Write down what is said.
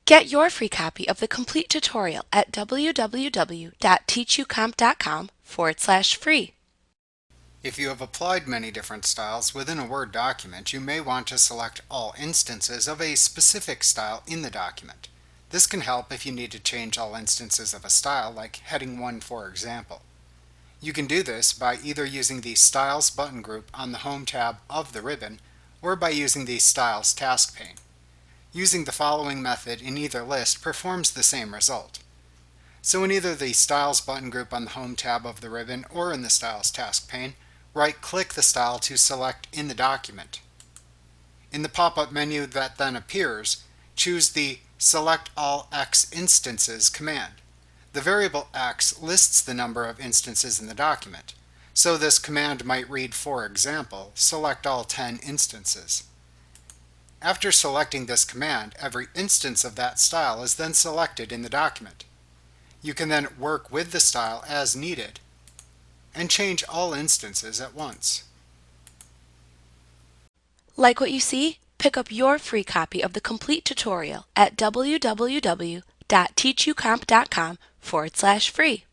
Get your free copy of the complete tutorial at www.teachucomp.com/free. If you have applied many different styles within a Word document, you may want to select all instances of a specific style in the document. This can help if you need to change all instances of a style, like heading 1 for example. You can do this by either using the Styles button group on the Home tab of the ribbon, or by using the Styles task pane. Using the following method in either list performs the same result. So in either the Styles button group on the Home tab of the ribbon or in the Styles task pane, right-click the style to select in the document. In the pop-up menu that then appears, choose the Select All X Instances command. The variable X lists the number of instances in the document, so this command might read, for example, select all 10 instances. After selecting this command, every instance of that style is then selected in the document. You can then work with the style as needed and change all instances at once. Like what you see? Pick up your free copy of the complete tutorial at www.teachucomp.com/free.